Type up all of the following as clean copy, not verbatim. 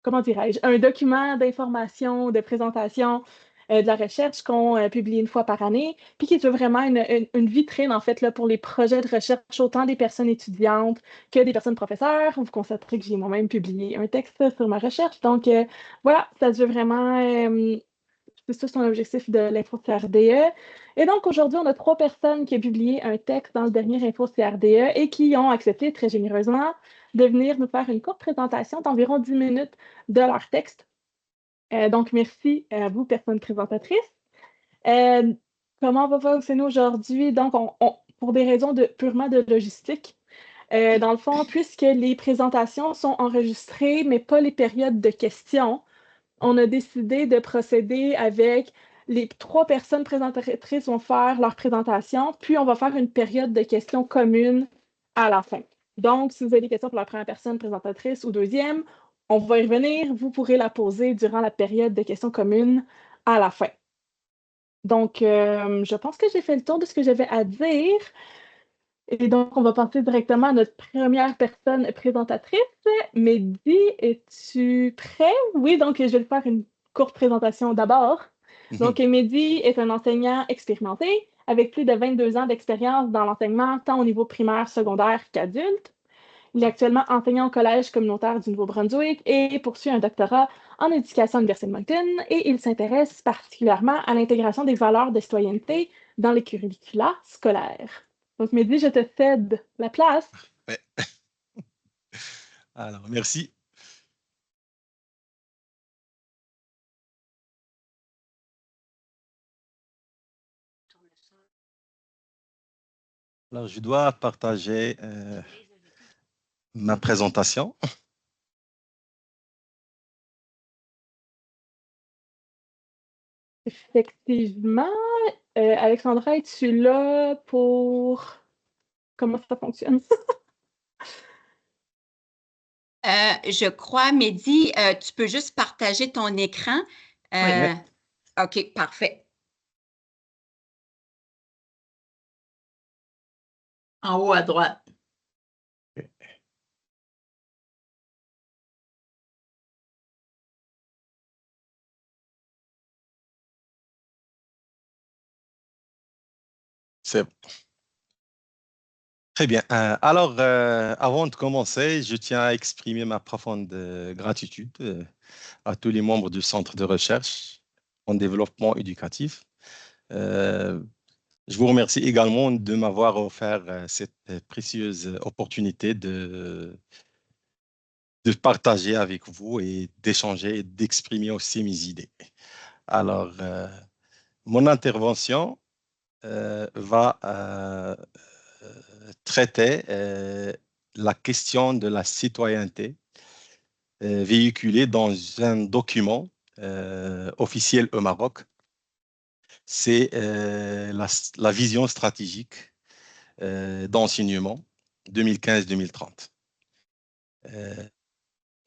comment dirais-je, un document d'information, de présentation de la recherche qu'on publie une fois par année, puis qui est vraiment une vitrine, en fait, là, pour les projets de recherche, autant des personnes étudiantes que des personnes professeurs. Vous constaterez que j'ai moi-même publié un texte sur ma recherche. Donc, voilà, ça se veut vraiment... c'est ça son objectif de l'InfoCRDE. Et donc, aujourd'hui, on a 3 personnes qui ont publié un texte dans le dernier InfoCRDE et qui ont accepté très généreusement de venir nous faire une courte présentation d'environ 10 minutes de leur texte. Donc, merci à vous, personnes présentatrices. Euh, Comment on va fonctionner aujourd'hui? Donc, pour des raisons purement de logistique, dans le fond, puisque les présentations sont enregistrées, mais pas les périodes de questions, on a décidé de procéder avec les 3 personnes présentatrices vont faire leur présentation, puis on va faire une période de questions communes à la fin. Donc, si vous avez des questions pour la première personne présentatrice ou deuxième, on va y revenir. Vous pourrez la poser durant la période de questions communes à la fin. Donc, je pense que j'ai fait le tour de ce que j'avais à dire. Et donc, on va passer directement à notre première personne présentatrice. Mehdi, es-tu prêt? Oui, donc je vais faire une courte présentation d'abord. Donc, Mehdi est un enseignant expérimenté avec plus de 22 ans d'expérience dans l'enseignement, tant au niveau primaire, secondaire qu'adulte. Il est actuellement enseignant au Collège communautaire du Nouveau-Brunswick et poursuit un doctorat en éducation à l'Université de Moncton. Et il s'intéresse particulièrement à l'intégration des valeurs de citoyenneté dans les curricula scolaires. Donc, Mehdi, je te cède la place. Ouais. Alors, merci. Alors, je dois partager ma présentation. Effectivement. Alexandra, es-tu là pour... Comment ça fonctionne? Je crois, Mehdi, tu peux juste partager ton écran. Oui. OK, parfait. En haut à droite. C'est bon. Très bien. Alors, avant de commencer, je tiens à exprimer ma profonde gratitude à tous les membres du Centre de recherche en développement éducatif. Je vous remercie également de m'avoir offert cette précieuse opportunité de partager avec vous et d'échanger et d'exprimer aussi mes idées. Alors, mon intervention va traiter la question de la citoyenneté véhiculée dans un document officiel au Maroc. C'est la vision stratégique d'enseignement 2015-2030.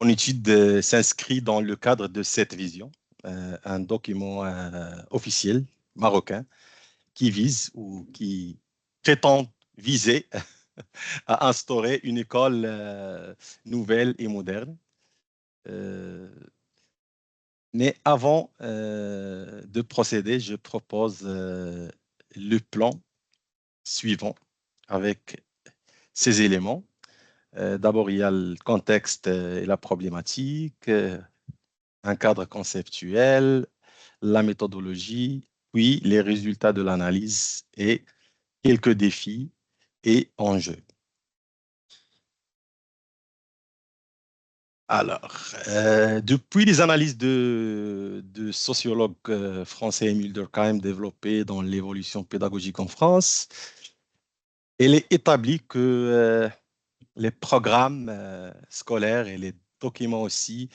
Mon étude s'inscrit dans le cadre de cette vision, un document officiel marocain qui vise ou qui prétend viser à instaurer une école nouvelle et moderne. Mais avant de procéder, je propose le plan suivant avec ces éléments. D'abord, il y a le contexte et la problématique, un cadre conceptuel, la méthodologie, puis les résultats de l'analyse et quelques défis et enjeux. Alors, depuis les analyses de sociologues français Émile Durkheim développées dans l'évolution pédagogique en France, il est établi que les programmes scolaires et les documents aussi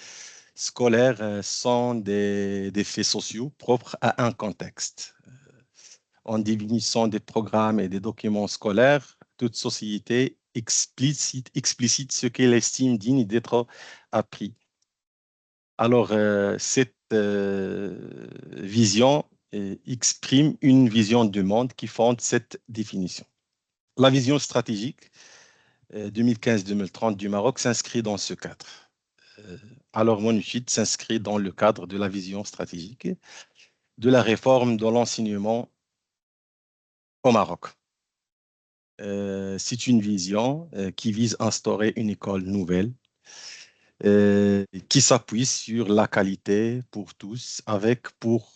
scolaires sont des faits sociaux propres à un contexte. En définissant des programmes et des documents scolaires, toute société explicite ce qu'elle estime digne d'être appris. Alors, cette vision exprime une vision du monde qui fonde cette définition. La vision stratégique 2015-2030 du Maroc s'inscrit dans ce cadre. Alors, mon étude s'inscrit dans le cadre de la vision stratégique de la réforme de l'enseignement au Maroc. C'est une vision qui vise à instaurer une école nouvelle qui s'appuie sur la qualité pour tous, avec pour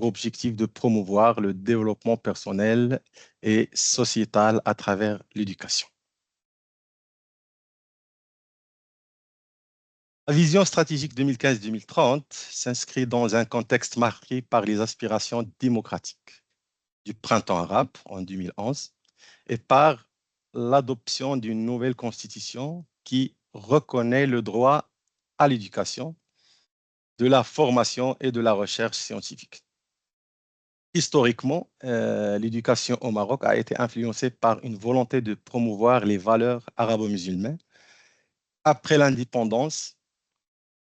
objectif de promouvoir le développement personnel et sociétal à travers l'éducation. La vision stratégique 2015-2030 s'inscrit dans un contexte marqué par les aspirations démocratiques du printemps arabe en 2011 et par l'adoption d'une nouvelle constitution qui reconnaît le droit à l'éducation, de la formation et de la recherche scientifique. Historiquement, l'éducation au Maroc a été influencée par une volonté de promouvoir les valeurs arabo-musulmanes. Après l'indépendance,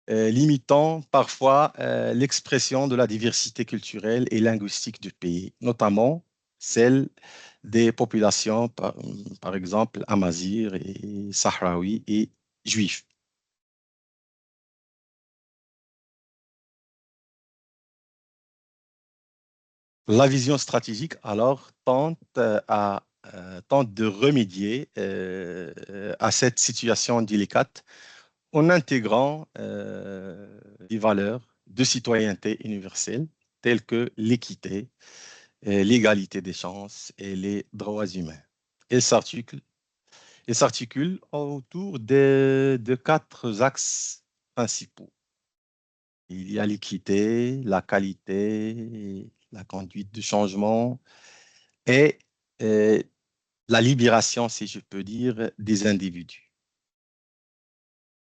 limitant parfois l'expression de la diversité culturelle et linguistique du pays, notamment celle des populations, par exemple, amazirs et sahraouis et juifs. La vision stratégique, alors, tente de remédier à cette situation délicate en intégrant des valeurs de citoyenneté universelle telles que l'équité, l'égalité des chances et les droits humains. Elle s'articule autour de quatre axes principaux. Il y a l'équité, la qualité, la conduite du changement et euh, la libération, si je peux dire, des individus.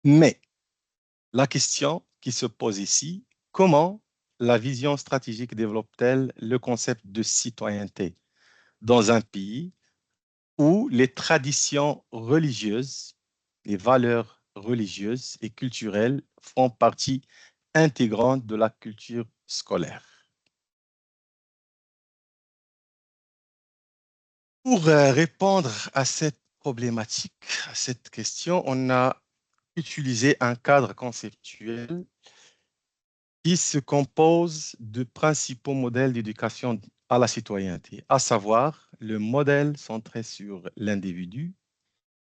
Mais la question qui se pose ici, comment la vision stratégique développe-t-elle le concept de citoyenneté dans un pays où les traditions religieuses, les valeurs religieuses et culturelles font partie intégrante de la culture scolaire? Pour répondre à cette problématique, à cette question, on a utilisé un cadre conceptuel qui se compose de principaux modèles d'éducation à la citoyenneté, à savoir le modèle centré sur l'individu,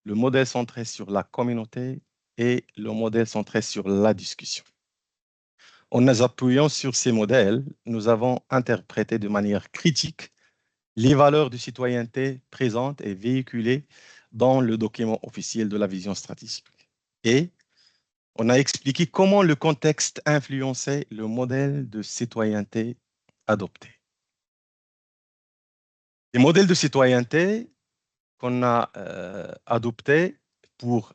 le modèle centré sur la communauté et le modèle centré sur la discussion. En nous appuyant sur ces modèles, nous avons interprété de manière critique les valeurs de citoyenneté présentes et véhiculées dans le document officiel de la vision stratégique. Et on a expliqué comment le contexte influençait le modèle de citoyenneté adopté. Les modèles de citoyenneté qu'on a adoptés pour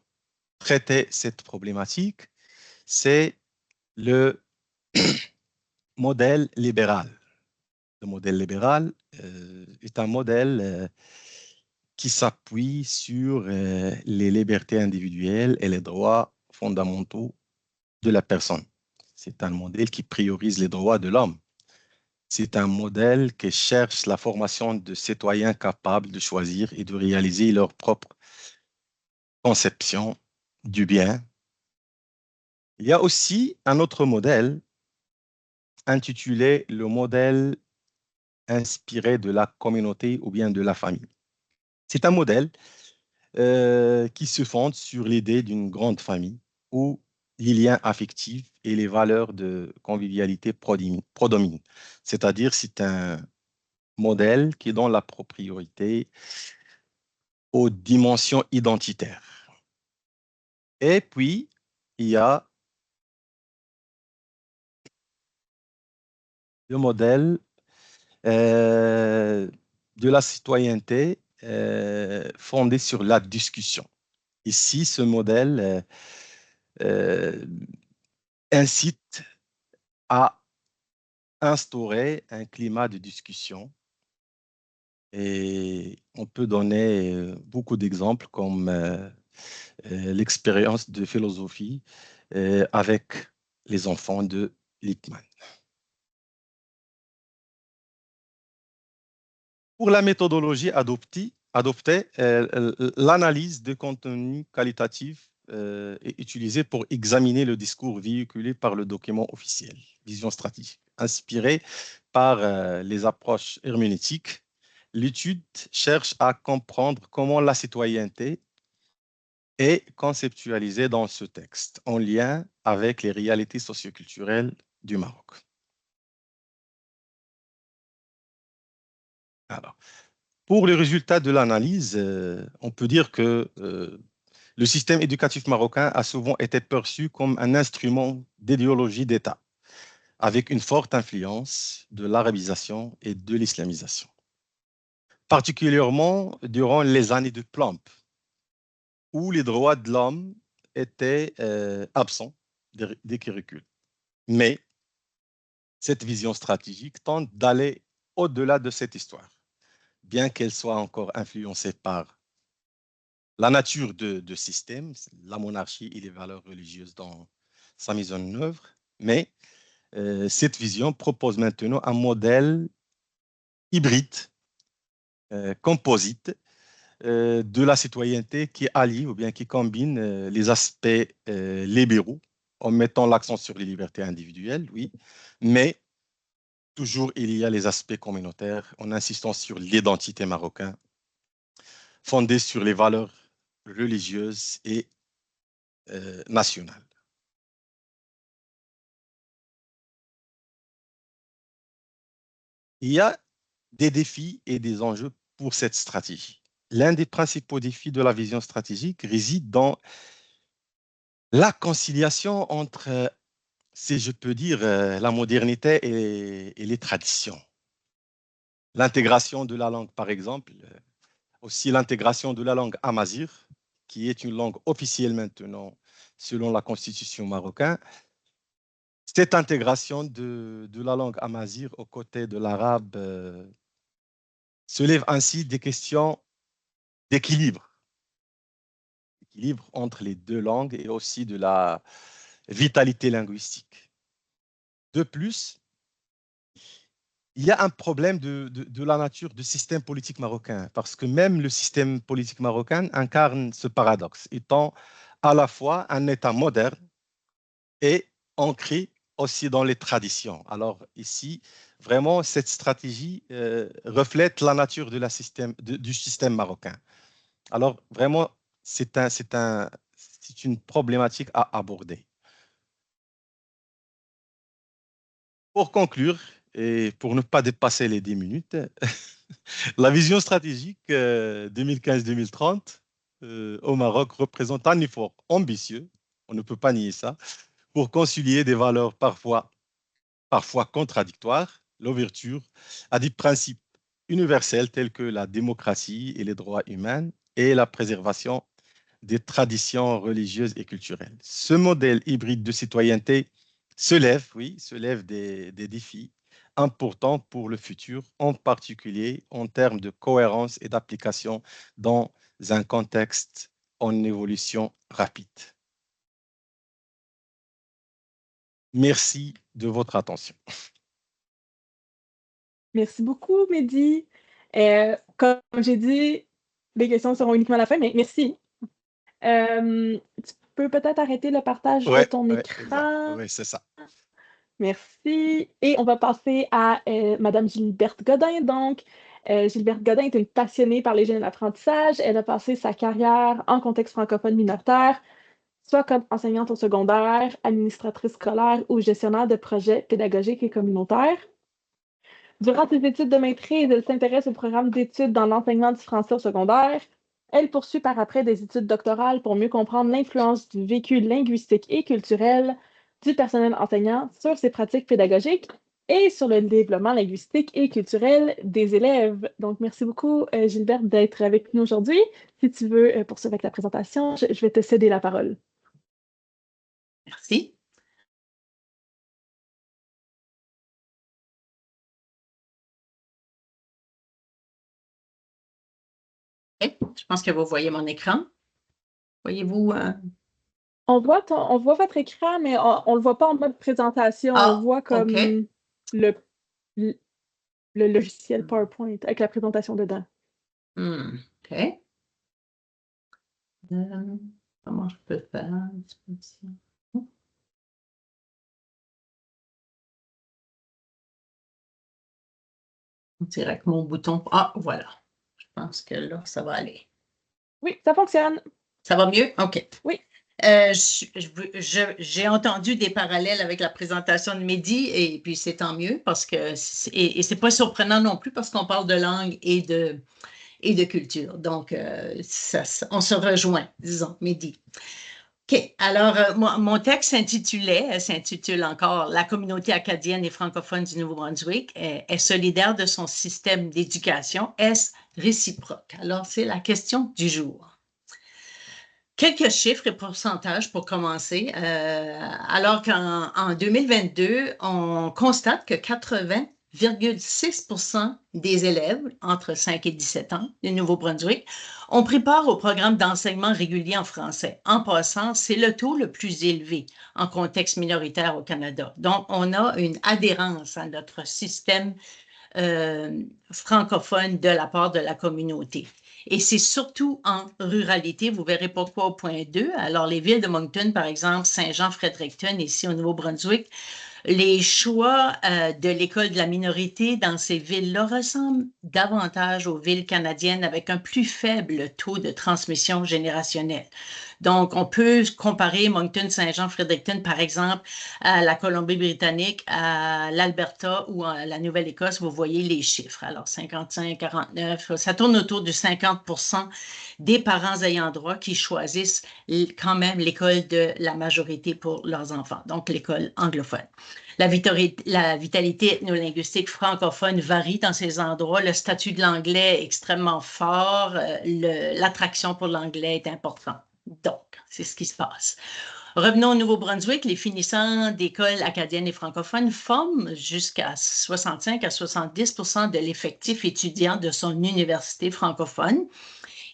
traiter cette problématique, c'est le modèle libéral. Le modèle libéral est un modèle qui s'appuie sur les libertés individuelles et les droits fondamentaux de la personne. C'est un modèle qui priorise les droits de l'homme. C'est un modèle qui cherche la formation de citoyens capables de choisir et de réaliser leur propre conception du bien. Il y a aussi un autre modèle intitulé le modèle inspiré de la communauté ou bien de la famille. C'est un modèle qui se fonde sur l'idée d'une grande famille où les liens affectifs et les valeurs de convivialité prédominent. C'est-à-dire, c'est un modèle qui donne la priorité aux dimensions identitaires. Et puis, il y a le modèle euh, de la citoyenneté fondé sur la discussion. Ici, ce modèle euh, incite à instaurer un climat de discussion. Et on peut donner beaucoup d'exemples comme l'expérience de philosophie avec les enfants de Lippmann. Pour la méthodologie adoptée, l'analyse de contenu qualitatif est utilisée pour examiner le discours véhiculé par le document officiel, vision stratégique. Inspirée par les approches herméneutiques, l'étude cherche à comprendre comment la citoyenneté est conceptualisée dans ce texte, en lien avec les réalités socioculturelles du Maroc. Alors, pour les résultats de l'analyse, on peut dire que le système éducatif marocain a souvent été perçu comme un instrument d'idéologie d'État, avec une forte influence de l'arabisation et de l'islamisation, particulièrement durant les années de Plomb, où les droits de l'homme étaient absents des curricula. Mais cette vision stratégique tente d'aller au-delà de cette histoire, bien qu'elle soit encore influencée par la nature de système, la monarchie et les valeurs religieuses dans sa mise en œuvre. Mais cette vision propose maintenant un modèle hybride, composite, de la citoyenneté qui allie ou bien qui combine les aspects libéraux en mettant l'accent sur les libertés individuelles, oui, mais toujours il y a les aspects communautaires en insistant sur l'identité marocaine fondée sur les valeurs religieuses et nationales. Il y a des défis et des enjeux pour cette stratégie. L'un des principaux défis de la vision stratégique réside dans la conciliation entre, si je peux dire, la modernité et les traditions. L'intégration de la langue, par exemple, aussi l'intégration de la langue amazigh, qui est une langue officielle maintenant selon la constitution marocaine. Cette intégration de la langue amazigh aux côtés de l'arabe soulève ainsi des questions d'équilibre entre les deux langues et aussi de la vitalité linguistique. De plus, il y a un problème de la nature du système politique marocain, parce que même le système politique marocain incarne ce paradoxe, étant à la fois un État moderne et ancré aussi dans les traditions. Alors ici, vraiment, cette stratégie reflète la nature du système marocain. Alors vraiment, c'est une problématique à aborder. Pour conclure, et pour ne pas dépasser les 10 minutes, la vision stratégique 2015-2030 au Maroc représente un effort ambitieux, on ne peut pas nier ça, pour concilier des valeurs parfois contradictoires, l'ouverture à des principes universels tels que la démocratie et les droits humains et la préservation des traditions religieuses et culturelles. Ce modèle hybride de citoyenneté se lève des défis importants pour le futur, en particulier en termes de cohérence et d'application dans un contexte en évolution rapide. Merci de votre attention. Merci beaucoup, Mehdi. Comme j'ai dit, les questions seront uniquement à la fin, mais merci. Tu peux peut-être arrêter le partage de ton écran. Oui, c'est ça. Merci. Et on va passer à Madame Gilberte Godin. Donc, Gilberte Godin est une passionnée par les jeunes d'apprentissage. Elle a passé sa carrière en contexte francophone minoritaire, soit comme enseignante au secondaire, administratrice scolaire ou gestionnaire de projets pédagogiques et communautaires. Durant ses études de maîtrise, elle s'intéresse au programme d'études dans l'enseignement du français au secondaire. Elle poursuit par après des études doctorales pour mieux comprendre l'influence du vécu linguistique et culturel du personnel enseignant sur ses pratiques pédagogiques et sur le développement linguistique et culturel des élèves. Donc, merci beaucoup, Gilberte, d'être avec nous aujourd'hui. Si tu veux poursuivre avec la présentation, je vais te céder la parole. Merci. Okay. Je pense que vous voyez mon écran. Voyez-vous? On voit votre écran, mais on ne le voit pas en mode présentation. On voit comme le logiciel PowerPoint avec la présentation dedans. OK. Comment je peux faire? On dirait que mon bouton... Ah, voilà. Je pense que là, ça va aller. Oui, ça fonctionne. Ça va mieux? OK. Oui. J'ai entendu des parallèles avec la présentation de Mehdi et puis c'est tant mieux parce que c'est pas surprenant non plus parce qu'on parle de langue et de culture. Donc, on se rejoint, disons, Mehdi. OK. Alors, mon texte s'intitule encore La communauté acadienne et francophone du Nouveau-Brunswick est solidaire de son système d'éducation. Est-ce réciproque? Alors, c'est la question du jour. Quelques chiffres et pourcentages pour commencer. Alors qu'en 2022, on constate que 80,6% des élèves entre 5 et 17 ans du Nouveau-Brunswick ont pris part au programme d'enseignement régulier en français. En passant, c'est le taux le plus élevé en contexte minoritaire au Canada. Donc, on a une adhérence à notre système francophone de la part de la communauté. Et c'est surtout en ruralité, vous verrez pourquoi au point 2. Alors, les villes de Moncton, par exemple, Saint-Jean-Fredericton, ici au Nouveau-Brunswick, les choix de l'école de la minorité dans ces villes-là ressemblent davantage aux villes canadiennes avec un plus faible taux de transmission générationnelle. Donc, on peut comparer Moncton, Saint-Jean, Fredericton, par exemple, à la Colombie-Britannique, à l'Alberta ou à la Nouvelle-Écosse. Vous voyez les chiffres. Alors, 55, 49, ça tourne autour du 50% des parents ayant droit qui choisissent quand même l'école de la majorité pour leurs enfants, donc l'école anglophone. La vitalité ethnolinguistique francophone varie dans ces endroits. Le statut de l'anglais est extrêmement fort. L'attraction pour l'anglais est importante. Donc, c'est ce qui se passe. Revenons au Nouveau-Brunswick. Les finissants d'écoles acadiennes et francophones forment jusqu'à 65 à 70% de l'effectif étudiant de son université francophone.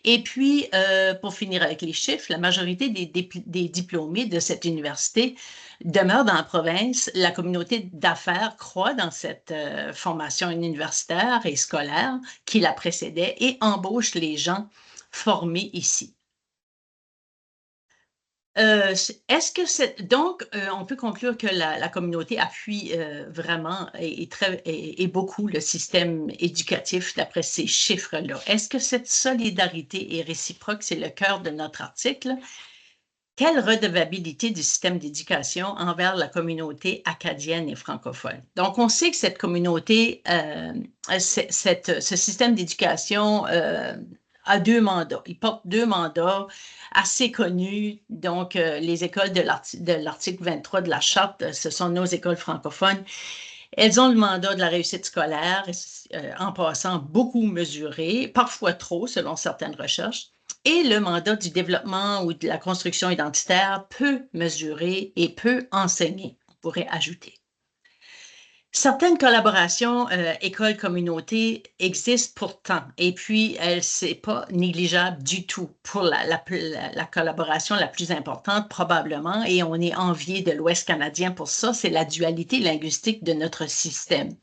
Et puis, pour finir avec les chiffres, la majorité des diplômés de cette université demeurent dans la province. La communauté d'affaires croît dans cette formation universitaire et scolaire qui la précédait et embauche les gens formés ici. Donc, on peut conclure que la communauté appuie vraiment et beaucoup le système éducatif d'après ces chiffres-là. Est-ce que cette solidarité est réciproque? C'est le cœur de notre article. Quelle redevabilité du système d'éducation envers la communauté acadienne et francophone? Donc, on sait que cette communauté, ce système d'éducation a 2 mandats. Il porte 2 mandats assez connus. Donc, les écoles de l'article 23 de la Charte, ce sont nos écoles francophones. Elles ont le mandat de la réussite scolaire, en passant beaucoup mesuré, parfois trop selon certaines recherches. Et le mandat du développement ou de la construction identitaire peu mesuré et peu enseigné, on pourrait ajouter. Certaines collaborations école-communauté existent pourtant, et puis c'est pas négligeable du tout pour la collaboration la plus importante probablement, et on est envié de l'Ouest canadien pour ça, c'est la dualité linguistique de notre système.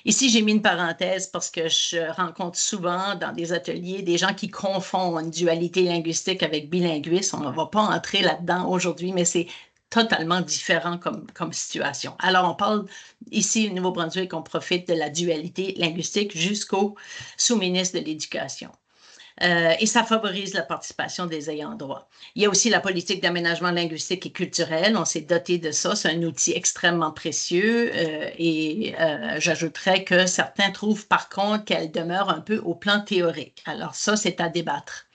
Ici, j'ai mis une parenthèse parce que je rencontre souvent dans des ateliers des gens qui confondent dualité linguistique avec bilinguisme. On ne va pas entrer là-dedans aujourd'hui, mais c'est totalement différent comme situation. Alors, on parle ici au Nouveau-Brunswick, on profite de la dualité linguistique jusqu'au sous-ministre de l'Éducation. Et ça favorise la participation des ayants droit. Il y a aussi la politique d'aménagement linguistique et culturel. On s'est doté de ça. C'est un outil extrêmement précieux et j'ajouterais que certains trouvent par contre qu'elle demeure un peu au plan théorique. Alors ça, c'est à débattre.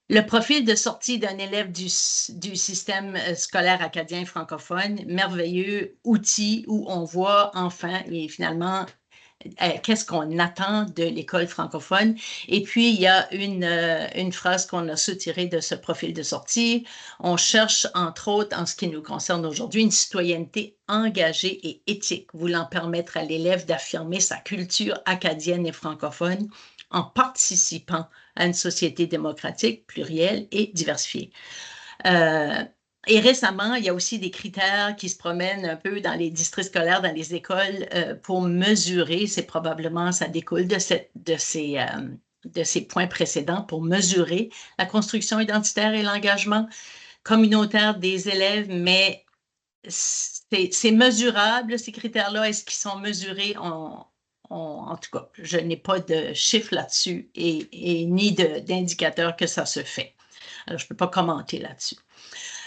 Le profil de sortie d'un élève du système scolaire acadien francophone, merveilleux outil où on voit enfin et finalement qu'est-ce qu'on attend de l'école francophone. Et puis, il y a une phrase qu'on a soutirée de ce profil de sortie. On cherche, entre autres, en ce qui nous concerne aujourd'hui, une citoyenneté engagée et éthique, voulant permettre à l'élève d'affirmer sa culture acadienne et francophone en participant à une société démocratique, plurielle et diversifiée. Et récemment, il y a aussi des critères qui se promènent un peu dans les districts scolaires, dans les écoles, pour mesurer, c'est probablement, ça découle de ces points précédents, pour mesurer la construction identitaire et l'engagement communautaire des élèves, mais c'est mesurable, ces critères-là. Est-ce qu'ils sont mesurés? En tout cas, je n'ai pas de chiffre là-dessus et ni d'indicateur que ça se fait. Alors, je ne peux pas commenter là-dessus.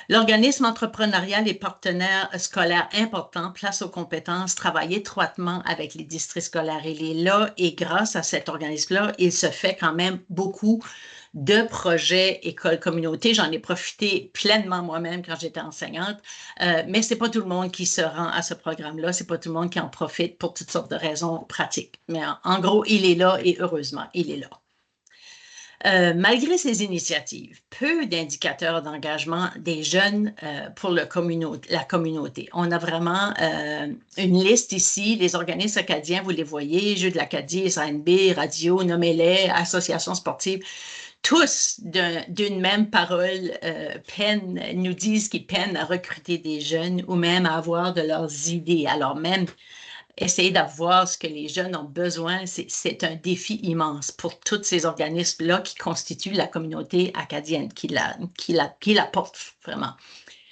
L'organisme entrepreneurial et partenaire scolaire important, place aux compétences, travaille étroitement avec les districts scolaires. Il est là et grâce à cet organisme-là, il se fait quand même beaucoup de projets école-communauté. J'en ai profité pleinement moi-même quand j'étais enseignante, mais ce n'est pas tout le monde qui se rend à ce programme-là. Ce n'est pas tout le monde qui en profite pour toutes sortes de raisons pratiques. Mais en gros, il est là et heureusement, il est là. Malgré ces initiatives, peu d'indicateurs d'engagement des jeunes pour la communauté. On a vraiment une liste ici, les organismes acadiens, vous les voyez, Jeux de l'Acadie, SANB, Radio, nommez-les, associations sportives, tous d'une même parole nous disent qu'ils peinent à recruter des jeunes ou même à avoir de leurs idées. Alors même, essayer d'avoir ce que les jeunes ont besoin, c'est un défi immense pour tous ces organismes-là qui constituent la communauté acadienne, qui la portent vraiment.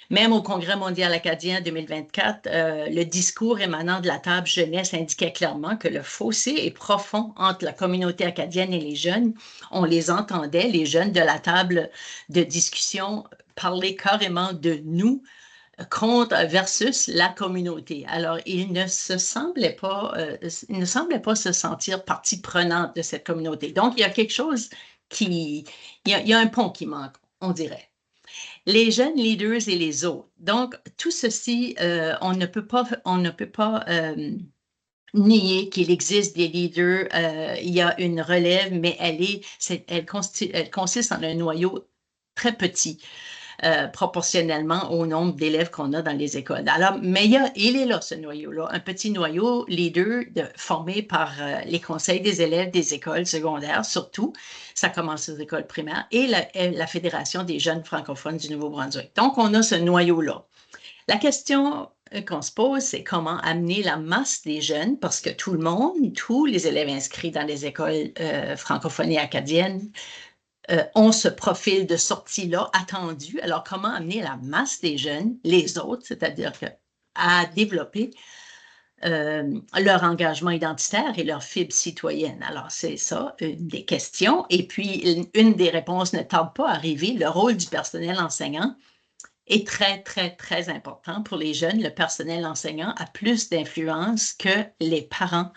Même au Congrès mondial acadien 2024, le discours émanant de la table jeunesse indiquait clairement que le fossé est profond entre la communauté acadienne et les jeunes. On les entendait, les jeunes de la table de discussion, parler carrément de nous, contre versus la communauté. Alors, il ne semblait pas se sentir partie prenante de cette communauté. Donc, il y a quelque chose il y a un pont qui manque, on dirait. Les jeunes leaders et les autres. Donc, tout ceci, on ne peut pas nier qu'il existe des leaders. Il y a une relève, mais elle consiste en un noyau très petit. Proportionnellement au nombre d'élèves qu'on a dans les écoles. Alors, mais il est là, ce noyau-là, un petit noyau leader formé par les conseils des élèves des écoles secondaires, surtout, ça commence aux écoles primaires, et la Fédération des jeunes francophones du Nouveau-Brunswick. Donc, on a ce noyau-là. La question qu'on se pose, c'est comment amener la masse des jeunes, parce que tous les élèves inscrits dans les écoles francophones et acadiennes, ont ce profil de sortie-là attendu. Alors, comment amener la masse des jeunes, les autres, c'est-à-dire à développer leur engagement identitaire et leur fibre citoyenne? Alors, c'est ça, une des questions. Et puis, une des réponses ne tarde pas à arriver. Le rôle du personnel enseignant est très, très, très important pour les jeunes. Le personnel enseignant a plus d'influence que les parents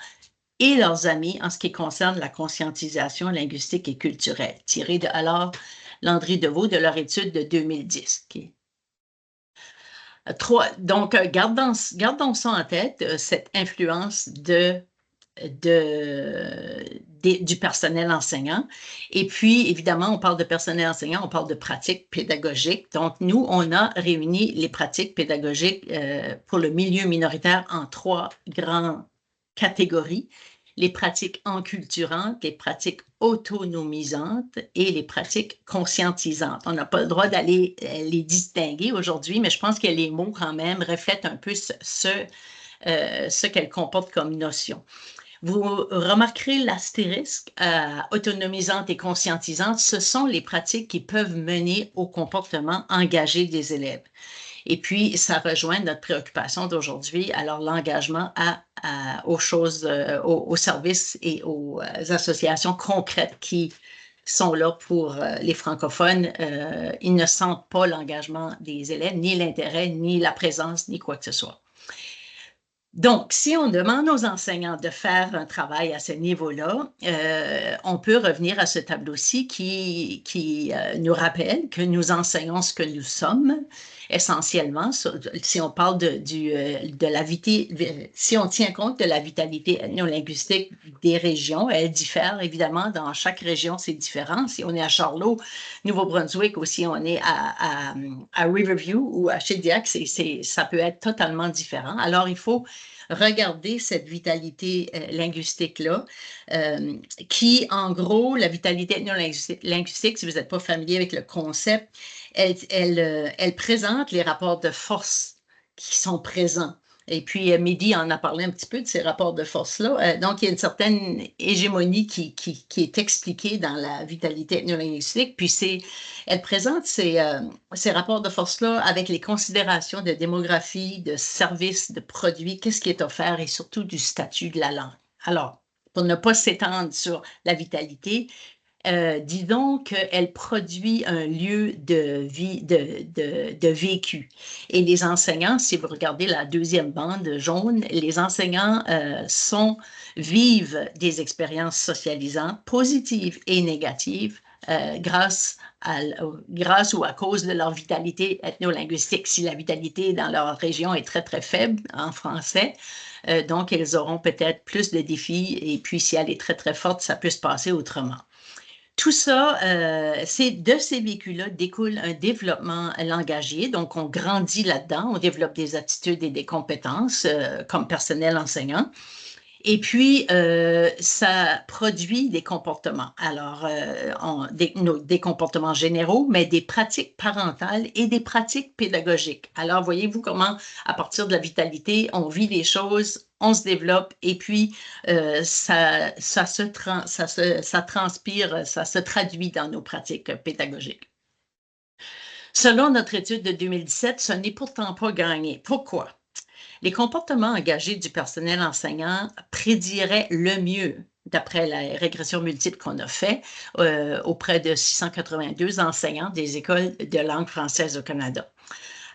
et leurs amis en ce qui concerne la conscientisation linguistique et culturelle, tirée de alors Landry Deveau de leur étude de 2010. Donc, gardons ça en tête, cette influence du personnel enseignant. Et puis, évidemment, on parle de personnel enseignant, on parle de pratiques pédagogiques. Donc, nous, on a réuni les pratiques pédagogiques pour le milieu minoritaire en 3 grandes catégories. Les pratiques enculturantes, les pratiques autonomisantes et les pratiques conscientisantes. On n'a pas le droit d'aller les distinguer aujourd'hui, mais je pense que les mots quand même reflètent un peu ce qu'elles comportent comme notion. Vous remarquerez l'astérisque autonomisante et conscientisante, ce sont les pratiques qui peuvent mener au comportement engagé des élèves. Et puis, ça rejoint notre préoccupation d'aujourd'hui, alors l'engagement aux choses, aux services et aux associations concrètes qui sont là pour les francophones. Ils ne sentent pas l'engagement des élèves, ni l'intérêt, ni la présence, ni quoi que ce soit. Donc, si on demande aux enseignants de faire un travail à ce niveau-là, on peut revenir à ce tableau-ci qui nous rappelle que nous enseignons ce que nous sommes, essentiellement, si on parle si on tient compte de la vitalité ethno-linguistique des régions, elle diffère évidemment dans chaque région, c'est différent. Si on est à Charlot, Nouveau-Brunswick, ou si on est à Riverview ou à Shediac, ça peut être totalement différent. Alors, il faut regarder cette vitalité linguistique-là, qui, en gros, la vitalité ethno-linguistique, si vous n'êtes pas familier avec le concept, elle présente les rapports de force qui sont présents Et puis, Mehdi en a parlé un petit peu de ces rapports de force-là. Donc, il y a une certaine hégémonie qui est expliquée dans la vitalité ethnolinguistique. Puis, elle présente ces rapports de force-là avec les considérations de démographie, de services, de produits, qu'est-ce qui est offert et surtout du statut de la langue. Alors, pour ne pas s'étendre sur la vitalité, disons qu'elle produit un lieu de vie, de vécu. Et les enseignants, si vous regardez la deuxième bande jaune, les enseignants vivent des expériences socialisantes positives et négatives grâce ou à cause de leur vitalité ethnolinguistique. Si la vitalité dans leur région est très, très faible en français, donc ils auront peut-être plus de défis. Et puis, si elle est très, très forte, ça peut se passer autrement. Tout ça, de ces vécus-là découle un développement langagier. Donc, on grandit là-dedans, on développe des attitudes et des compétences comme personnel enseignant. Et puis, ça produit des comportements. Alors, des comportements généraux, mais des pratiques parentales et des pratiques pédagogiques. Alors, voyez-vous comment, à partir de la vitalité, on vit les choses, on se développe et puis ça transpire, ça se traduit dans nos pratiques pédagogiques. Selon notre étude de 2017, ce n'est pourtant pas gagné. Pourquoi? Les comportements engagés du personnel enseignant prédiraient le mieux, d'après la régression multiple qu'on a fait auprès de 682 enseignants des écoles de langue française au Canada.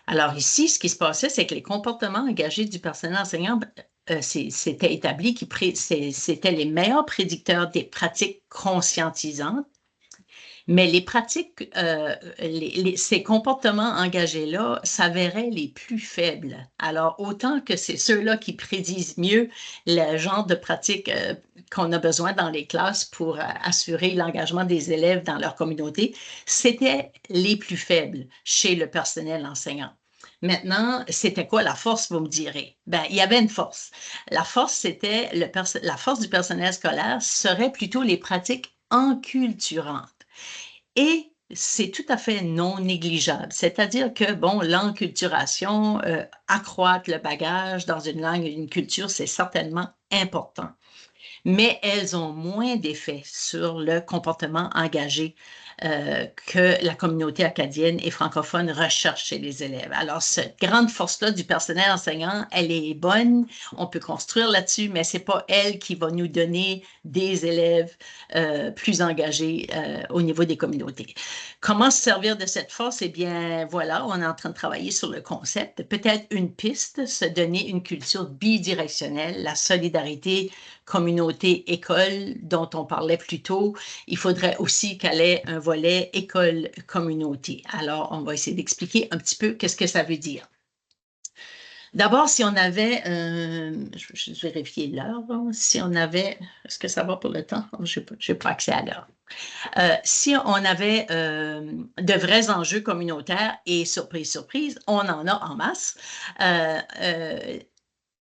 Alors ici, ce qui se passait, c'est que les comportements engagés du personnel enseignant, c'était établi que c'était les meilleurs prédicteurs des pratiques conscientisantes. Mais les pratiques, ces comportements engagés-là s'avéraient les plus faibles. Alors, autant que c'est ceux-là qui prédisent mieux le genre de pratiques qu'on a besoin dans les classes pour assurer l'engagement des élèves dans leur communauté, c'était les plus faibles chez le personnel enseignant. Maintenant, c'était quoi la force, vous me direz? Ben, il y avait une force. La force, c'était la force du personnel scolaire serait plutôt les pratiques enculturantes. Et c'est tout à fait non négligeable. C'est-à-dire que, bon, l'enculturation, accroître le bagage dans une langue et une culture, c'est certainement important. Mais elles ont moins d'effet sur le comportement engagé que la communauté acadienne et francophone recherche chez les élèves. Alors, cette grande force-là du personnel enseignant, elle est bonne, on peut construire là-dessus, mais ce n'est pas elle qui va nous donner des élèves plus engagés au niveau des communautés. Comment se servir de cette force? Eh bien, voilà, on est en train de travailler sur le concept. Peut-être une piste, se donner une culture bidirectionnelle, la solidarité communauté-école dont on parlait plus tôt. Il faudrait aussi qu'elle ait un volet école-communauté. Alors, on va essayer d'expliquer un petit peu qu'est-ce que ça veut dire. D'abord, si on avait, je vais vérifier l'heure, si on avait, est-ce que ça va pour le temps? Je n'ai pas accès à l'heure. Si on avait de vrais enjeux communautaires, et surprise, surprise, on en a en masse,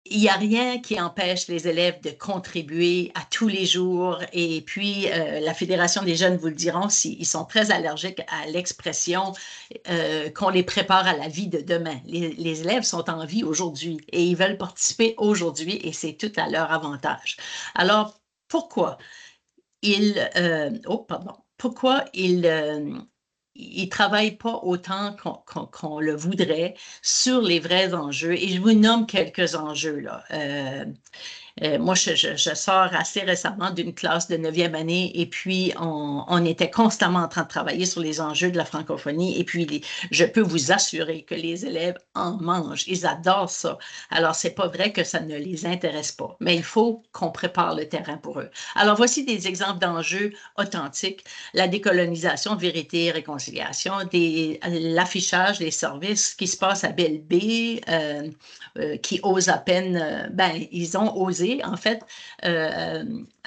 il n'y a rien qui empêche les élèves de contribuer à tous les jours. Et puis, la Fédération des jeunes vous le diront, ils sont très allergiques à l'expression qu'on les prépare à la vie de demain. Les élèves sont en vie aujourd'hui et ils veulent participer aujourd'hui et c'est tout à leur avantage. Alors, pourquoi ils ne travaillent pas autant qu'on le voudrait sur les vrais enjeux. Et je vous nomme quelques enjeux, là. Moi, je sors assez récemment d'une classe de 9e année et puis on était constamment en train de travailler sur les enjeux de la francophonie et puis je peux vous assurer que les élèves en mangent. Ils adorent ça. Alors, c'est pas vrai que ça ne les intéresse pas, mais il faut qu'on prépare le terrain pour eux. Alors, voici des exemples d'enjeux authentiques. La décolonisation, vérité et réconciliation, l'affichage des services qui se passe à Belle Baie, qui osent à peine, ils ont osé en fait,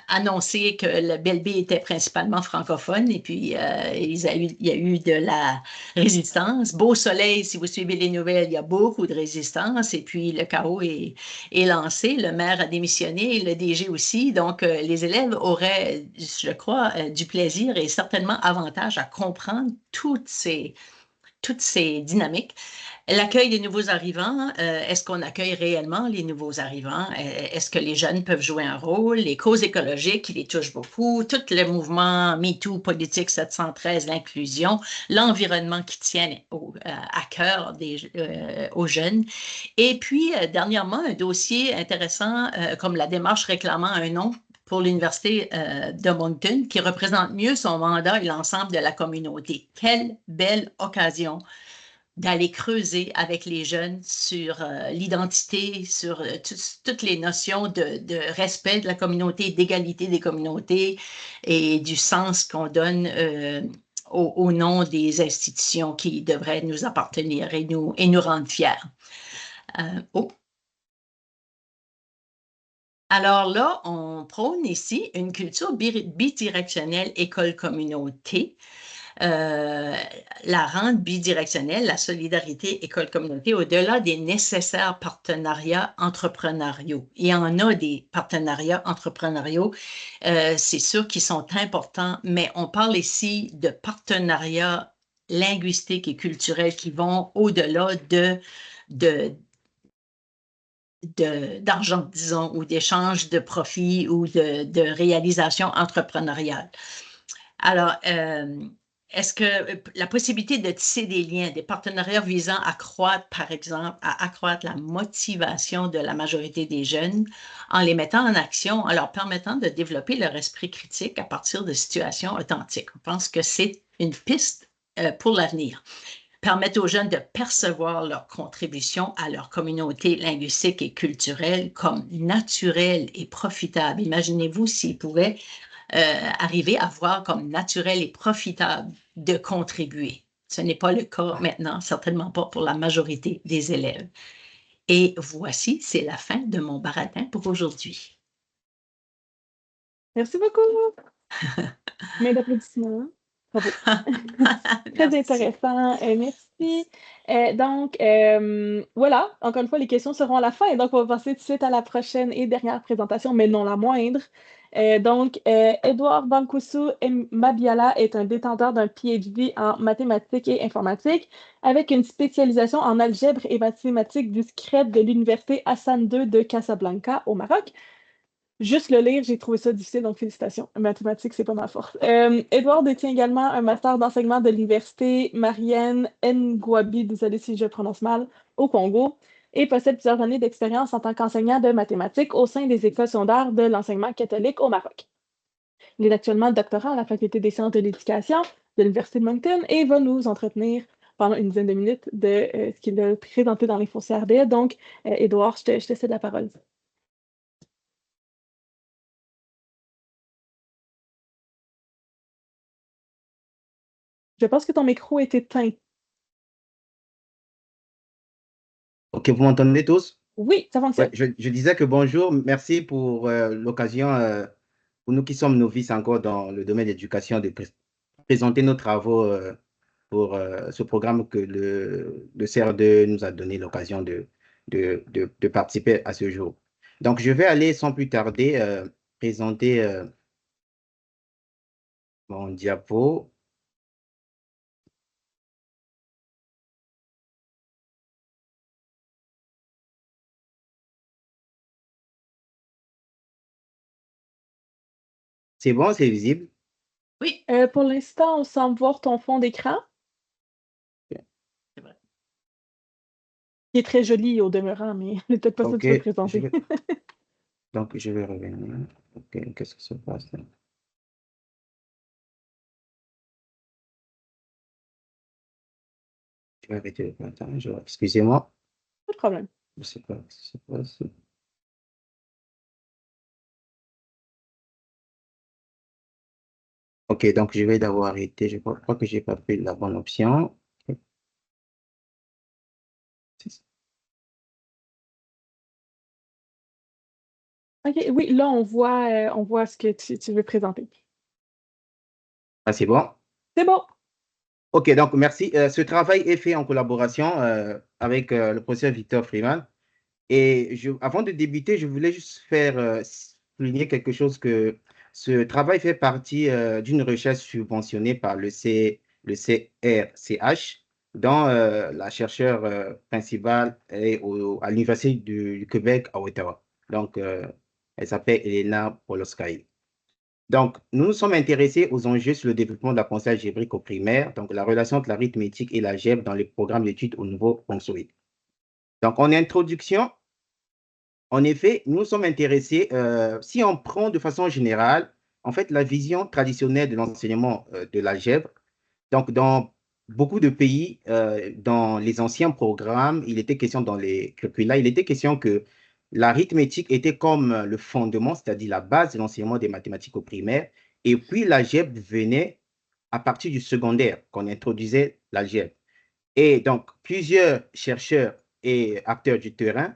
annoncer que le Belle Baie était principalement francophone et puis il y a eu de la résistance. Beau Soleil, si vous suivez les nouvelles, il y a beaucoup de résistance et puis le chaos est lancé. Le maire a démissionné, le DG aussi. Donc, les élèves auraient, je crois, du plaisir et certainement avantage à comprendre toutes ces toutes ces dynamiques. L'accueil des nouveaux arrivants, est-ce qu'on accueille réellement les nouveaux arrivants? Est-ce que les jeunes peuvent jouer un rôle? Les causes écologiques, ils les touchent beaucoup. Tout le mouvement MeToo, politique 713, l'inclusion, l'environnement qui tient à cœur aux jeunes. Et puis, dernièrement, un dossier intéressant comme la démarche réclamant un nom pour l'Université de Moncton, qui représente mieux son mandat et l'ensemble de la communauté. Quelle belle occasion d'aller creuser avec les jeunes sur l'identité, sur toutes les notions de respect de la communauté, d'égalité des communautés et du sens qu'on donne au nom des institutions qui devraient nous appartenir et nous rendre fiers. Alors là, on prône ici une culture bidirectionnelle école-communauté. La rendre bidirectionnelle, la solidarité école-communauté, au-delà des nécessaires partenariats entrepreneuriaux. Il y en a des partenariats entrepreneuriaux, c'est sûr qu'ils sont importants, mais on parle ici de partenariats linguistiques et culturels qui vont au-delà d'argent, disons, ou d'échange de profits ou de réalisation entrepreneuriale. Alors, est-ce que la possibilité de tisser des liens, des partenariats visant à accroître, par exemple, à accroître la motivation de la majorité des jeunes en les mettant en action, en leur permettant de développer leur esprit critique à partir de situations authentiques? On pense que c'est une piste pour l'avenir. Permettre aux jeunes de percevoir leur contribution à leur communauté linguistique et culturelle comme naturelle et profitable. Imaginez-vous s'ils pouvaient arriver à voir comme naturel et profitable de contribuer. Ce n'est pas le cas maintenant, certainement pas pour la majorité des élèves. Et voici, c'est la fin de mon baratin pour aujourd'hui. Merci beaucoup. Main d'applaudissements. Bravo. Très intéressant. Merci. Donc, voilà, encore une fois, les questions seront à la fin. Donc, on va passer tout de suite à la prochaine et dernière présentation, mais non la moindre. Donc, Edouard Bankousou Mabiala est un détenteur d'un PhD en mathématiques et informatique avec une spécialisation en algèbre et mathématiques discrètes de l'Université Hassan II de Casablanca au Maroc. Juste le lire, j'ai trouvé ça difficile, donc félicitations. Mathématiques, c'est pas ma force. Edouard détient également un master d'enseignement de l'Université Marienne Ngouabi, désolé si je prononce mal, au Congo, et possède plusieurs années d'expérience en tant qu'enseignant de mathématiques au sein des écoles secondaires de l'enseignement catholique au Maroc. Il est actuellement doctorant à la Faculté des sciences de l'éducation de l'Université de Moncton et va nous entretenir pendant une dizaine de minutes de ce qu'il a présenté dans les foncières RDA. Donc, Edouard, je te cède la parole. Je pense que ton micro est éteint. Ok, vous m'entendez tous? Oui, ça fonctionne. Ouais, je disais que bonjour, merci pour l'occasion, pour nous qui sommes novices encore dans le domaine de l'éducation, de présenter nos travaux pour ce programme que le CR2 nous a donné l'occasion de participer à ce jour. Donc, je vais aller sans plus tarder présenter mon diapo. C'est bon, c'est visible? Oui. Pour l'instant, on semble voir ton fond d'écran. C'est vrai. Qui est très joli au demeurant, mais peut-être pas ça que tu veux présenter. Donc, je vais revenir. Ok, qu'est-ce qui se passe là? Je vais arrêter le partage. Excusez-moi. Pas de problème. Je ne sais pas ce qui se passe. Ok, donc je vais d'abord arrêter. Je crois que je n'ai pas pris la bonne option. OK, oui, là, on voit ce que tu veux présenter. Ah, c'est bon? C'est bon. Ok, donc merci. Ce travail est fait en collaboration avec le professeur Victor Freeman. Et avant de débuter, je voulais juste faire souligner quelque chose que ce travail fait partie d'une recherche subventionnée par le CRCH, dont la chercheure principale est à l'Université du Québec à Ottawa. Donc, elle s'appelle Elena Poloskaya. Donc, nous nous sommes intéressés aux enjeux sur le développement de la pensée algébrique au primaire, donc la relation entre l'arithmétique et l'algèbre dans les programmes d'études au Nouveau-Brunswick. Donc, en introduction, en effet, nous nous sommes intéressés, si on prend de façon générale, en fait, la vision traditionnelle de l'enseignement de l'algèbre, donc dans beaucoup de pays, dans les anciens programmes, il était question dans les curricula, il était question que l'arithmétique était comme le fondement, c'est-à-dire la base de l'enseignement des mathématiques au primaire, et puis l'algèbre venait à partir du secondaire, qu'on introduisait l'algèbre. Et donc, plusieurs chercheurs et acteurs du terrain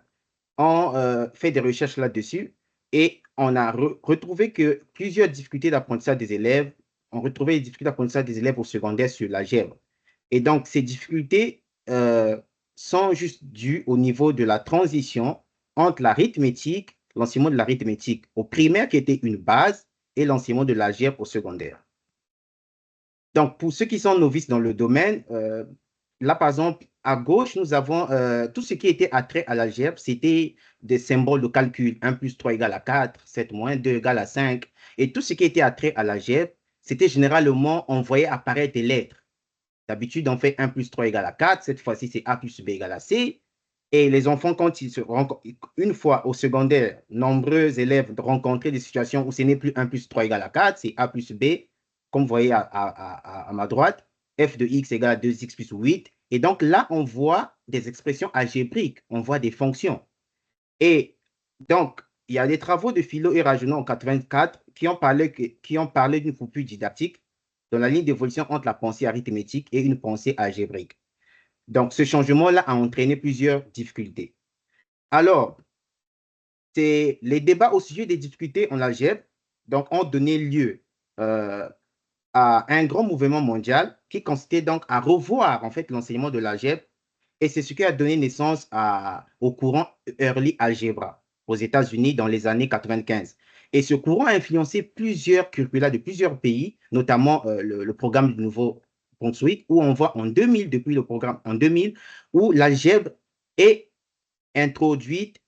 ont fait des recherches là-dessus et on a retrouvé que plusieurs difficultés d'apprentissage des élèves, on retrouvait les difficultés d'apprentissage des élèves au secondaire sur l'algèbre. Et donc, ces difficultés sont juste dues au niveau de la transition entre l'arithmétique, l'enseignement de l'arithmétique au primaire qui était une base et l'enseignement de l'algèbre au secondaire. Donc, pour ceux qui sont novices dans le domaine, là, par exemple, à gauche, nous avons tout ce qui était attrait à l'algèbre, c'était des symboles de calcul. 1 plus 3 égale à 4, 7 moins 2 égale à 5. Et tout ce qui était attrait à l'algèbre, c'était généralement, on voyait apparaître des lettres. D'habitude, on fait 1 plus 3 égale à 4. Cette fois-ci, c'est A plus B égale à C. Et les enfants, quand ils se rencontrent, une fois au secondaire, nombreux élèves rencontraient des situations où ce n'est plus 1 plus 3 égale à 4, c'est A plus B, comme vous voyez à ma droite, f de x égale à 2x plus 8. Et donc là, on voit des expressions algébriques, on voit des fonctions. Et donc, il y a des travaux de Philo et Rajonot en 84 qui ont parlé d'une coupure didactique dans la ligne d'évolution entre la pensée arithmétique et une pensée algébrique. Donc, ce changement-là a entraîné plusieurs difficultés. Alors, les débats au sujet des difficultés en algèbre ont donné lieu à un grand mouvement mondial qui consistait donc à revoir en fait l'enseignement de l'algèbre, et c'est ce qui a donné naissance au courant Early Algebra aux États-Unis dans les années 95. Et ce courant a influencé plusieurs curricula de plusieurs pays, notamment le programme du Nouveau-Brunswick, où on voit en 2000, depuis le programme en 2000, où l'algèbre est introduite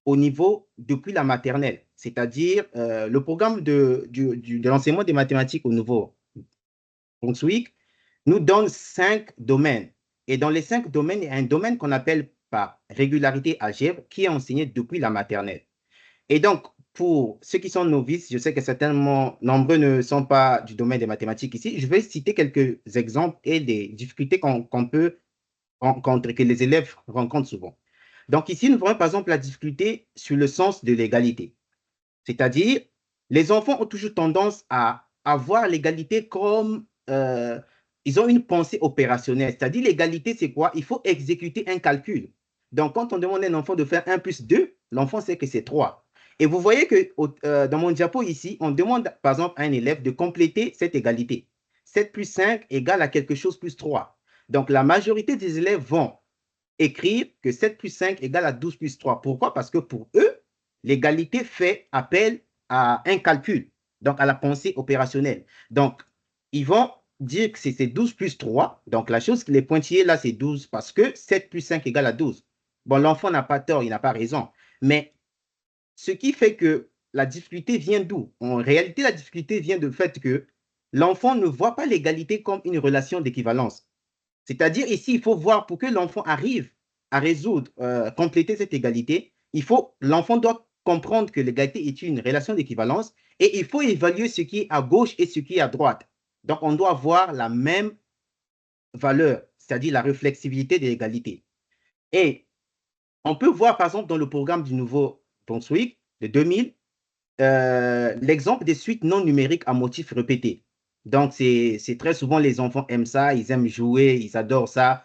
au niveau depuis la maternelle, c'est-à-dire le programme de l'enseignement des mathématiques au Nouveau-Brunswick nous donne 5 domaines. Et dans les 5 domaines, il y a un domaine qu'on appelle par régularité algèbre qui est enseigné depuis la maternelle. Et donc, pour ceux qui sont novices, je sais que certainement nombreux ne sont pas du domaine des mathématiques ici, je vais citer quelques exemples et des difficultés qu'on peut rencontrer, que les élèves rencontrent souvent. Donc ici, nous voyons par exemple la difficulté sur le sens de l'égalité. C'est-à-dire, les enfants ont toujours tendance à avoir l'égalité comme ils ont une pensée opérationnelle. C'est-à-dire, l'égalité, c'est quoi? Il faut exécuter un calcul. Donc, quand on demande à un enfant de faire 1 plus 2, l'enfant sait que c'est 3. Et vous voyez que dans mon diapo ici, on demande par exemple à un élève de compléter cette égalité. 7 plus 5 égale à quelque chose plus 3. Donc, la majorité des élèves vont écrire que 7 plus 5 égale à 12 plus 3. Pourquoi? Parce que pour eux, l'égalité fait appel à un calcul, donc à la pensée opérationnelle. Donc, ils vont dire que c'est 12 plus 3. Donc, la chose, les pointillés là, c'est 12 parce que 7 plus 5 égale à 12. Bon, l'enfant n'a pas tort, il n'a pas raison. Mais ce qui fait que la difficulté vient d'où? En réalité, la difficulté vient du fait que l'enfant ne voit pas l'égalité comme une relation d'équivalence. C'est-à-dire ici, il faut voir pour que l'enfant arrive à résoudre, compléter cette égalité, l'enfant doit comprendre que l'égalité est une relation d'équivalence et il faut évaluer ce qui est à gauche et ce qui est à droite. Donc, on doit avoir la même valeur, c'est-à-dire la réflexibilité de l'égalité. Et on peut voir, par exemple, dans le programme du Nouveau-Brunswick de 2000, l'exemple des suites non numériques à motifs répétés. Donc, c'est très souvent, les enfants aiment ça, ils aiment jouer, ils adorent ça.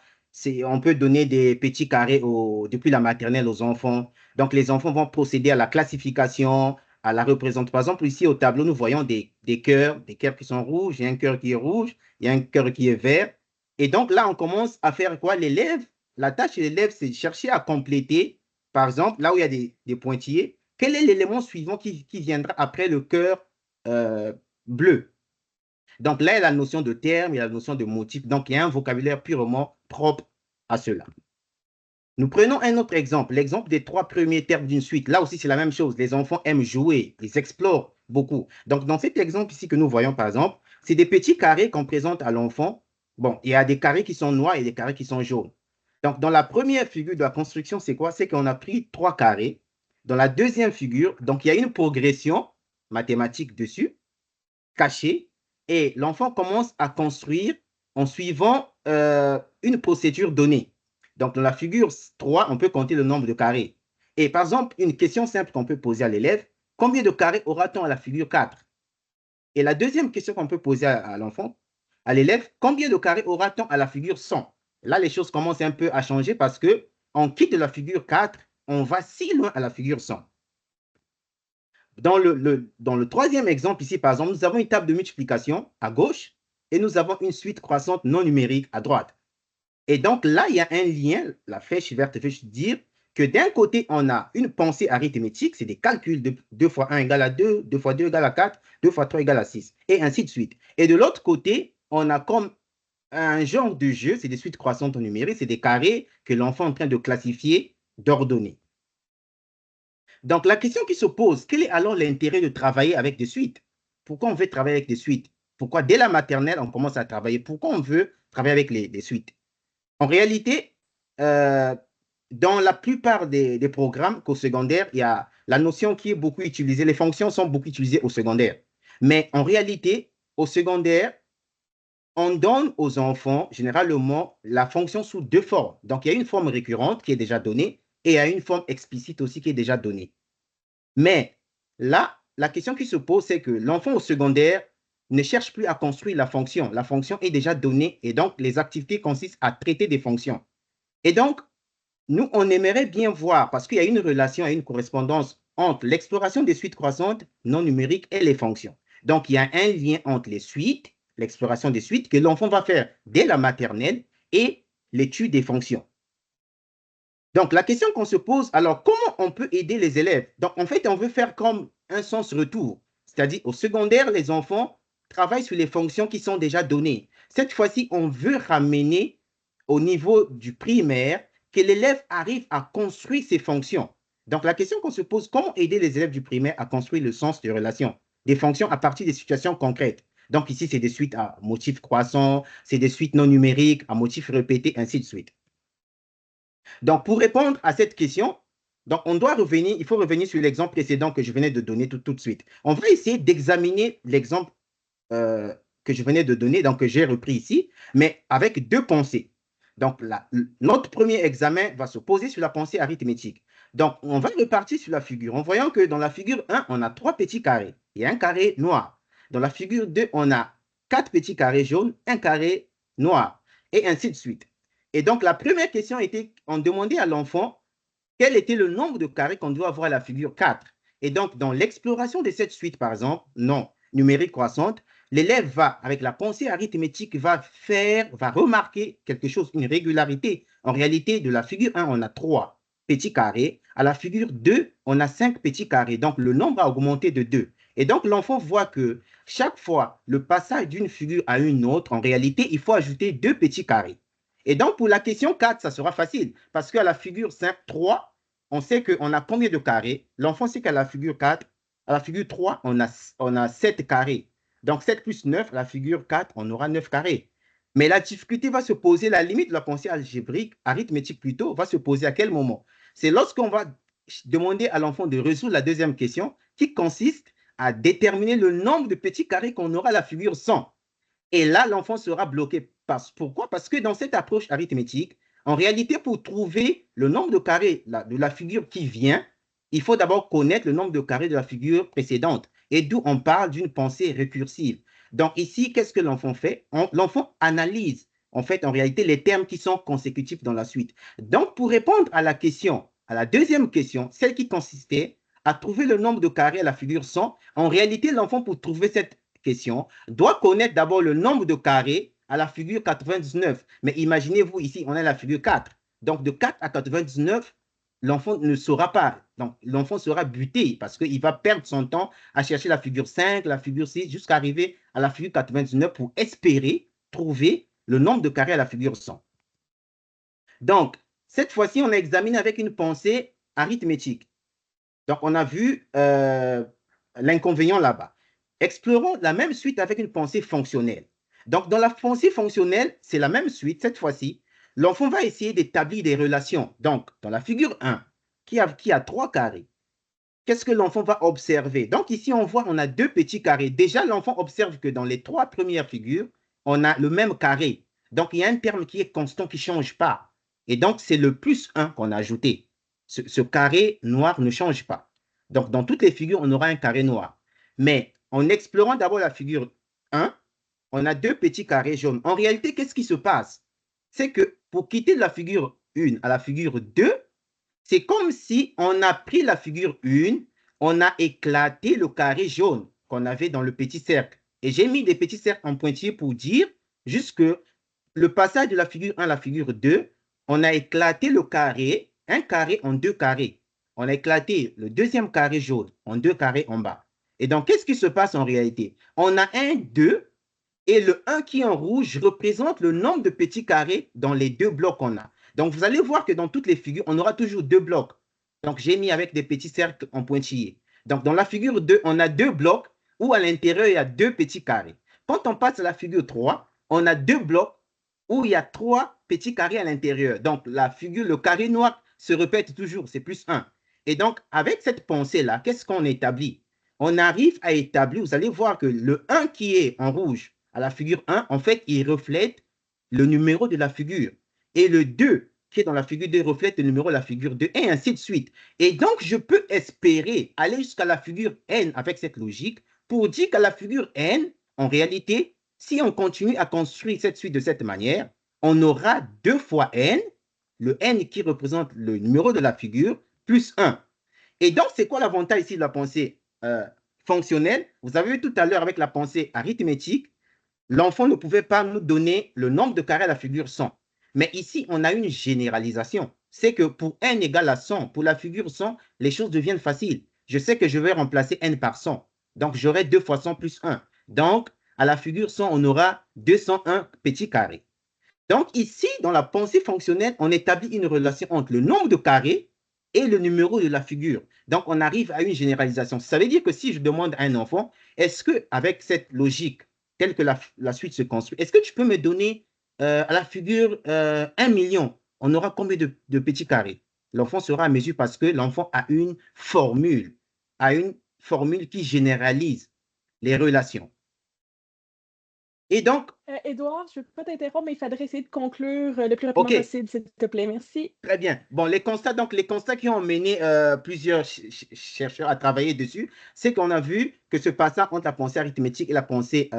On peut donner des petits carrés depuis la maternelle aux enfants. Donc, les enfants vont procéder à la classification, à la représentation. Par exemple, ici au tableau, nous voyons des cœurs qui sont rouges, il y a un cœur qui est rouge, il y a un cœur qui est vert. Et donc, là, on commence à faire quoi? La tâche de l'élève, c'est de chercher à compléter, par exemple, là où il y a des pointillés, quel est l'élément suivant qui viendra après le cœur bleu? Donc là, il y a la notion de terme, il y a la notion de motif. Donc, il y a un vocabulaire purement propre à cela. Nous prenons un autre exemple, l'exemple des 3 premiers termes d'une suite. Là aussi, c'est la même chose. Les enfants aiment jouer, ils explorent beaucoup. Donc, dans cet exemple ici que nous voyons, par exemple, c'est des petits carrés qu'on présente à l'enfant. Bon, il y a des carrés qui sont noirs et des carrés qui sont jaunes. Donc, dans la première figure de la construction, c'est quoi? C'est qu'on a pris 3 carrés. Dans la deuxième figure, donc, il y a une progression mathématique dessus, cachée, et l'enfant commence à construire en suivant une procédure donnée. Donc, dans la figure 3, on peut compter le nombre de carrés. Et par exemple, une question simple qu'on peut poser à l'élève, combien de carrés aura-t-on à la figure 4? Et la deuxième question qu'on peut poser à l'enfant, à l'élève, combien de carrés aura-t-on à la figure 100? Là, les choses commencent un peu à changer parce qu'on quitte de la figure 4, on va si loin à la figure 100. Dans le troisième exemple ici, par exemple, nous avons une table de multiplication à gauche et nous avons une suite croissante non numérique à droite. Et donc là, il y a un lien, la flèche verte veut dire que d'un côté, on a une pensée arithmétique, c'est des calculs de 2 fois 1 égale à 2, 2 fois 2 égale à 4, 2 fois 3 égale à 6, et ainsi de suite. Et de l'autre côté, on a comme un genre de jeu, c'est des suites croissantes en numérique, c'est des carrés que l'enfant est en train de classifier, d'ordonner. Donc, la question qui se pose, quel est alors l'intérêt de travailler avec des suites? Pourquoi on veut travailler avec des suites? Pourquoi dès la maternelle, on commence à travailler? Pourquoi on veut travailler avec les suites? En réalité, dans la plupart des programmes qu'au secondaire, il y a la notion qui est beaucoup utilisée, les fonctions sont beaucoup utilisées au secondaire. Mais en réalité, au secondaire, on donne aux enfants généralement la fonction sous 2 formes. Donc, il y a une forme récurrente qui est déjà donnée et il y a une forme explicite aussi qui est déjà donnée. Mais là, la question qui se pose, c'est que l'enfant au secondaire ne cherche plus à construire la fonction. La fonction est déjà donnée et donc les activités consistent à traiter des fonctions. Et donc, nous, on aimerait bien voir, parce qu'il y a une relation et une correspondance entre l'exploration des suites croissantes non numériques et les fonctions. Donc, il y a un lien entre les suites, l'exploration des suites que l'enfant va faire dès la maternelle et l'étude des fonctions. Donc, la question qu'on se pose, alors, comment on peut aider les élèves? Donc, en fait, on veut faire comme un sens-retour. C'est-à-dire, au secondaire, les enfants travaillent sur les fonctions qui sont déjà données. Cette fois-ci, on veut ramener au niveau du primaire que l'élève arrive à construire ses fonctions. Donc, la question qu'on se pose, comment aider les élèves du primaire à construire le sens de relation, des fonctions à partir des situations concrètes? Donc, ici, c'est des suites à motifs croissants, c'est des suites non numériques, à motifs répétés, ainsi de suite. Donc, pour répondre à cette question, donc il faut revenir sur l'exemple précédent que je venais de donner tout de suite. On va essayer d'examiner l'exemple que je venais de donner, donc que j'ai repris ici, mais avec 2 pensées. Donc, notre premier examen va se poser sur la pensée arithmétique. Donc, on va repartir sur la figure en voyant que dans la figure 1, on a 3 petits carrés et un carré noir. Dans la figure 2, on a 4 petits carrés jaunes, un carré noir, et ainsi de suite. Et donc, la première question était, on demandait à l'enfant quel était le nombre de carrés qu'on doit avoir à la figure 4. Et donc, dans l'exploration de cette suite, par exemple, non numérique croissante, l'élève va, avec la pensée arithmétique, va remarquer quelque chose, une régularité. En réalité, de la figure 1, on a 3 petits carrés. À la figure 2, on a 5 petits carrés. Donc, le nombre a augmenté de 2. Et donc, l'enfant voit que chaque fois, le passage d'une figure à une autre, en réalité, il faut ajouter 2 petits carrés. Et donc, pour la question 4, ça sera facile. Parce qu'à la figure 5, 3, on sait qu'on a combien de carrés? L'enfant sait qu'à la figure 4, à la figure 3, on a 7 carrés. Donc, 7 plus 9, à la figure 4, on aura 9 carrés. Mais la difficulté va se poser, la limite de la pensée algébrique, arithmétique plutôt, va se poser à quel moment? C'est lorsqu'on va demander à l'enfant de résoudre la deuxième question qui consiste à déterminer le nombre de petits carrés qu'on aura à la figure 100. Et là, l'enfant sera bloqué. Pourquoi? Parce que dans cette approche arithmétique, en réalité, pour trouver le nombre de carrés de la figure qui vient, il faut d'abord connaître le nombre de carrés de la figure précédente. Et d'où on parle d'une pensée récursive. Donc ici, qu'est-ce que l'enfant fait? L'enfant analyse, en fait, en réalité, les termes qui sont consécutifs dans la suite. Donc, pour répondre à la question, à la deuxième question, celle qui consistait à trouver le nombre de carrés à la figure 100, en réalité, l'enfant, pour trouver cette question, doit connaître d'abord le nombre de carrés à la figure 99. Mais imaginez-vous ici, on a la figure 4. Donc, de 4 à 99, l'enfant ne saura pas. Donc, l'enfant sera buté parce qu'il va perdre son temps à chercher la figure 5, la figure 6, jusqu'à arriver à la figure 99 pour espérer trouver le nombre de carrés à la figure 100. Donc, cette fois-ci, on a examiné avec une pensée arithmétique. Donc, on a vu l'inconvénient là-bas. Explorons la même suite avec une pensée fonctionnelle. Donc, dans la pensée fonctionnelle, c'est la même suite. Cette fois-ci, l'enfant va essayer d'établir des relations. Donc, dans la figure 1, qui a 3 carrés, qu'est-ce que l'enfant va observer? Donc, ici, on a 2 petits carrés. Déjà, l'enfant observe que dans les 3 premières figures, on a le même carré. Donc, il y a un terme qui est constant, qui ne change pas. Et donc, c'est le plus 1 qu'on a ajouté. Ce carré noir ne change pas. Donc, dans toutes les figures, on aura un carré noir. Mais en explorant d'abord la figure 1, on a 2 petits carrés jaunes. En réalité, qu'est-ce qui se passe? C'est que pour quitter de la figure 1 à la figure 2, c'est comme si on a pris la figure 1, on a éclaté le carré jaune qu'on avait dans le petit cercle. Et j'ai mis des petits cercles en pointillé pour dire juste que le passage de la figure 1 à la figure 2, on a éclaté le carré, un carré en 2 carrés. On a éclaté le deuxième carré jaune en 2 carrés en bas. Et donc, qu'est-ce qui se passe en réalité? On a un 2 et le 1 qui est en rouge représente le nombre de petits carrés dans les 2 blocs qu'on a. Donc, vous allez voir que dans toutes les figures, on aura toujours 2 blocs. Donc, j'ai mis avec des petits cercles en pointillé. Donc, dans la figure 2, on a 2 blocs où à l'intérieur, il y a 2 petits carrés. Quand on passe à la figure 3, on a 2 blocs où il y a 3 petits carrés à l'intérieur. Donc, la figure, le carré noir se répète toujours, c'est plus 1. Et donc, avec cette pensée-là, qu'est-ce qu'on établit? On arrive à établir, vous allez voir que le 1 qui est en rouge à la figure 1, en fait, il reflète le numéro de la figure. Et le 2 qui est dans la figure 2 reflète le numéro de la figure 2, et ainsi de suite. Et donc, je peux espérer aller jusqu'à la figure n avec cette logique pour dire qu'à la figure n, en réalité, si on continue à construire cette suite de cette manière, on aura 2 fois n, le n qui représente le numéro de la figure, plus 1. Et donc, c'est quoi l'avantage ici de la pensée fonctionnelle? Vous avez vu tout à l'heure avec la pensée arithmétique, l'enfant ne pouvait pas nous donner le nombre de carrés à la figure 100. Mais ici, on a une généralisation. C'est que pour n égale à 100, pour la figure 100, les choses deviennent faciles. Je sais que je vais remplacer n par 100. Donc, j'aurai 2 fois 100 plus 1. Donc, à la figure 100, on aura 201 petits carrés. Donc, ici, dans la pensée fonctionnelle, on établit une relation entre le nombre de carrés et le numéro de la figure. Donc, on arrive à une généralisation. Ça veut dire que si je demande à un enfant, est-ce qu'avec cette logique, telle que la suite se construit, est-ce que tu peux me donner à la figure 1 million, on aura combien de petits carrés? L'enfant sera à mesure parce que l'enfant a une formule qui généralise les relations. Et donc… Édouard, je ne veux pas t'interrompre, mais il faudrait essayer de conclure le plus rapidement possible, s'il te plaît. Merci. Très bien. Bon, les constats qui ont mené plusieurs chercheurs à travailler dessus, c'est qu'on a vu que ce passage entre la pensée arithmétique et la pensée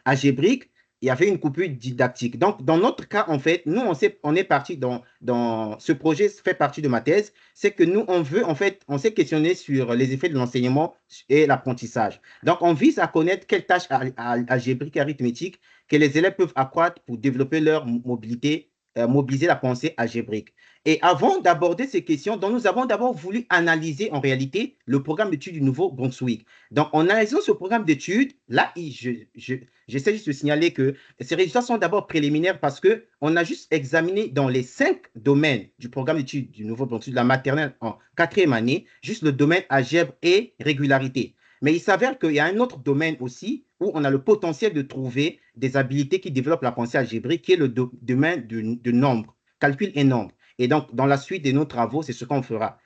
algébrique, il y avait une coupure didactique. Donc, dans notre cas, en fait, nous, on est parti dans ce projet, fait partie de ma thèse, c'est que nous, on s'est questionné sur les effets de l'enseignement et l'apprentissage. Donc, on vise à connaître quelles tâches algébriques et arithmétiques que les élèves peuvent accroître pour développer leur mobilité, mobiliser la pensée algébrique. Et avant d'aborder ces questions, donc nous avons d'abord voulu analyser en réalité le programme d'études du Nouveau-Brunswick. Donc, en analysant ce programme d'études, là, j'essaie juste de signaler que ces résultats sont d'abord préliminaires parce qu'on a juste examiné dans les 5 domaines du programme d'études du Nouveau-Brunswick, la maternelle en 4e année, juste le domaine algèbre et régularité. Mais il s'avère qu'il y a un autre domaine aussi où on a le potentiel de trouver des habiletés qui développent la pensée algébrique, qui est le domaine de nombre, calcul et nombre. Et donc, dans la suite de nos travaux, c'est ce qu'on fera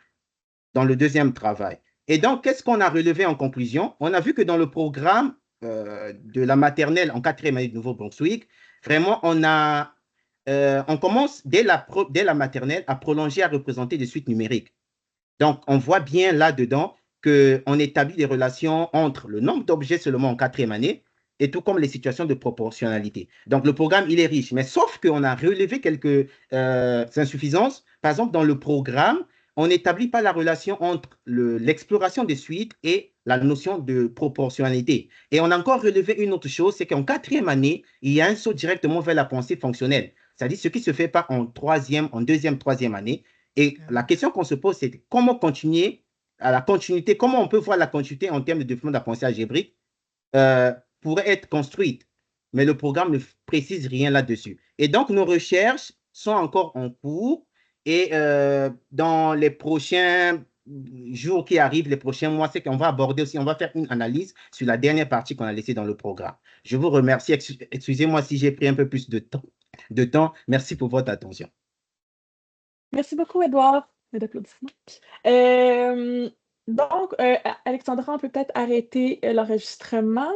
dans le deuxième travail. Et donc, qu'est-ce qu'on a relevé en conclusion? On a vu que dans le programme de la maternelle en 4e année de Nouveau-Brunswick, vraiment, on commence dès la maternelle à prolonger, à représenter des suites numériques. Donc, on voit bien là-dedans qu'on établit des relations entre le nombre d'objets seulement en 4e année et tout comme les situations de proportionnalité. Donc, le programme, il est riche, mais sauf qu'on a relevé quelques insuffisances. Par exemple, dans le programme, on n'établit pas la relation entre l'exploration des suites et la notion de proportionnalité. Et on a encore relevé une autre chose, c'est qu'en 4e année, il y a un saut directement vers la pensée fonctionnelle. C'est-à-dire ce qui ne se fait pas en 2e, 3e année, Et la question qu'on se pose, c'est comment continuer à la continuité, comment on peut voir la continuité en termes de développement de la pensée algébrique pourrait être construite. Mais le programme ne précise rien là-dessus. Et donc, nos recherches sont encore en cours et dans les prochains jours qui arrivent, les prochains mois, c'est qu'on va aborder aussi, on va faire une analyse sur la dernière partie qu'on a laissée dans le programme. Je vous remercie. Excusez-moi si j'ai pris un peu plus de temps. Merci pour votre attention. Merci beaucoup, Edouard. D'applaudissements. Donc, Alexandra, on peut peut-être arrêter l'enregistrement.